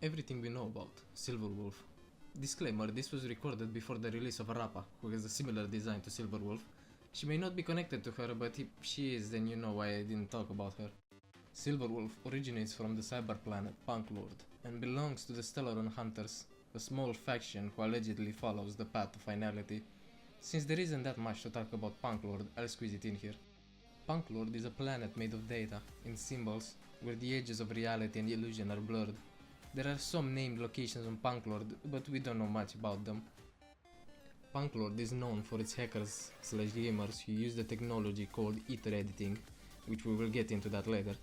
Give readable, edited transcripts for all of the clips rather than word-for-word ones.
everything we know about Silverwolf. Disclaimer, this was recorded before the release of Arapa, who has a similar design to Silverwolf. She may not be connected to her, but if she is, then you know why I didn't talk about her. Silverwolf originates from the cyber planet Punklord and belongs to the Stellaron Hunters, a small faction who allegedly follows the path to finality. Since there isn't that much to talk about Punklord, I'll squeeze it in here. Punklord is a planet made of data, in symbols, where the edges of reality and illusion are blurred. There are some named locations on Punklord, but we don't know much about them. Punklord is known for its hackers/gamers who use the technology called ether editing, which we will get into that later.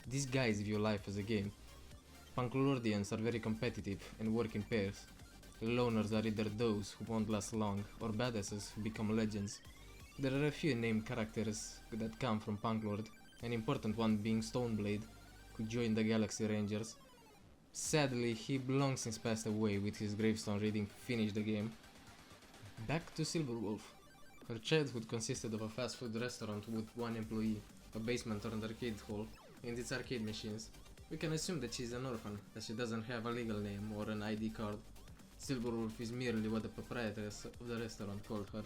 These guys view life as a game. Punklordians are very competitive and work in pairs. Loners are either those who won't last long, or badasses who become legends. There are a few named characters that come from Punklord, an important one being Stoneblade, who joined the Galaxy Rangers. Sadly, he long since passed away, with his gravestone reading "Finish the game." Back to Silverwolf. Her childhood consisted of a fast food restaurant with one employee, a basement turned arcade hall, and its arcade machines. We can assume that she's an orphan, as she doesn't have a legal name or an ID card. Silverwolf is merely what the proprietress of the restaurant called her.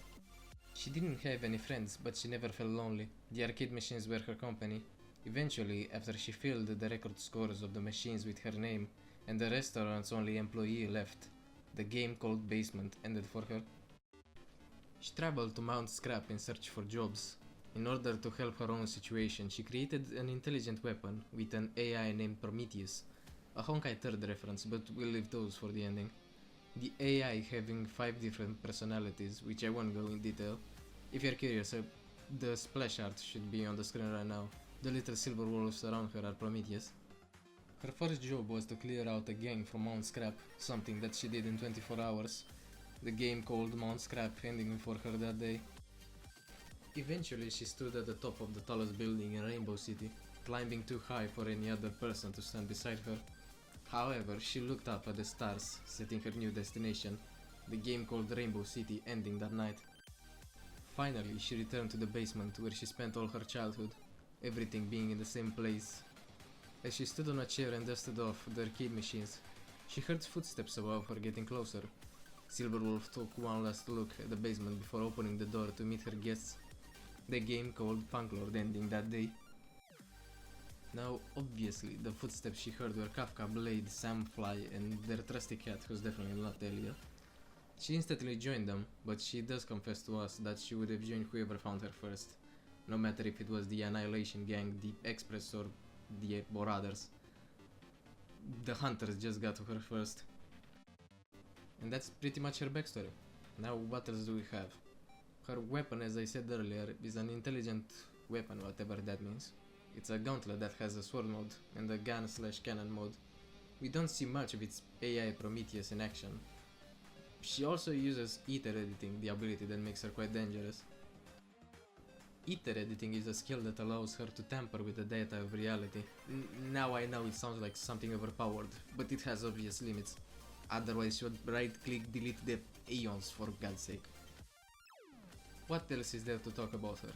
She didn't have any friends, but she never felt lonely. The arcade machines were her company. Eventually, after she filled the record scores of the machines with her name, and the restaurant's only employee left, the game called Basement ended for her. She traveled to Mount Scrap in search for jobs. In order to help her own situation, she created an intelligent weapon with an AI named Prometheus, a Honkai 3rd reference, but we'll leave those for the ending. The AI having 5 different personalities, which I won't go in detail. If you're curious, the splash art should be on the screen right now. The little silver wolves around her are Prometheus. Her first job was to clear out a gang from Mount Scrap, something that she did in 24 hours. The game called Mount Scrap ending for her that day. Eventually she stood at the top of the tallest building in Rainbow City, climbing too high for any other person to stand beside her. However, she looked up at the stars, setting her new destination, the game called Rainbow City ending that night. Finally, she returned to the basement where she spent all her childhood, everything being in the same place. As she stood on a chair and dusted off the arcade machines, she heard footsteps above her getting closer. Silverwolf took one last look at the basement before opening the door to meet her guests, the game called Punklord ending that day. Now, obviously, the footsteps she heard were Kafka, Blade, Sam Fly, and their trusty cat, who's definitely not Elia. She instantly joined them, but she does confess to us that she would have joined whoever found her first, no matter if it was the Annihilation Gang, the Express, or others. The Hunters just got to her first. And that's pretty much her backstory. Now, what else do we have? Her weapon, as I said earlier, is an intelligent weapon, whatever that means. It's a gauntlet that has a sword mode and a gun/cannon mode. We don't see much of its AI Prometheus in action. She also uses ether editing, the ability that makes her quite dangerous. Ether editing is a skill that allows her to tamper with the data of reality. Now I know it sounds like something overpowered, but it has obvious limits. Otherwise she would right click delete the eons, for God's sake. What else is there to talk about her?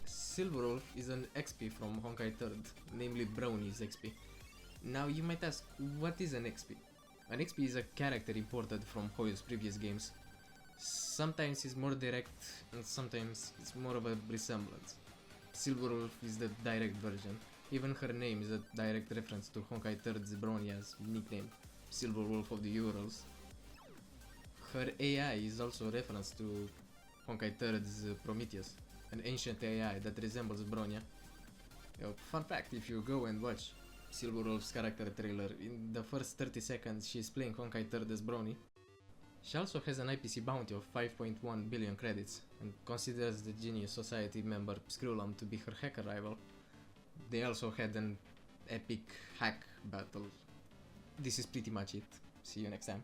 Silverwolf is an XP from Honkai 3rd, namely Brownie's XP. Now you might ask, what is an XP? An XP is a character imported from Hoyo's previous games. Sometimes it's more direct, and sometimes it's more of a resemblance. Silverwolf is the direct version. Even her name is a direct reference to Honkai 3rd's Bronia's nickname, Silverwolf of the Urals. Her AI is also a reference to Honkai 3rd's Prometheus, an ancient AI that resembles Bronya. Fun fact, if you go and watch Silverwolf's character trailer, in the first 30 seconds she is playing Honkai 3rd as Brony. She also has an IPC bounty of 5.1 billion credits, and considers the Genius Society member Skrullum to be her hacker rival. They also had an epic hack battle. This is pretty much it. See you next time.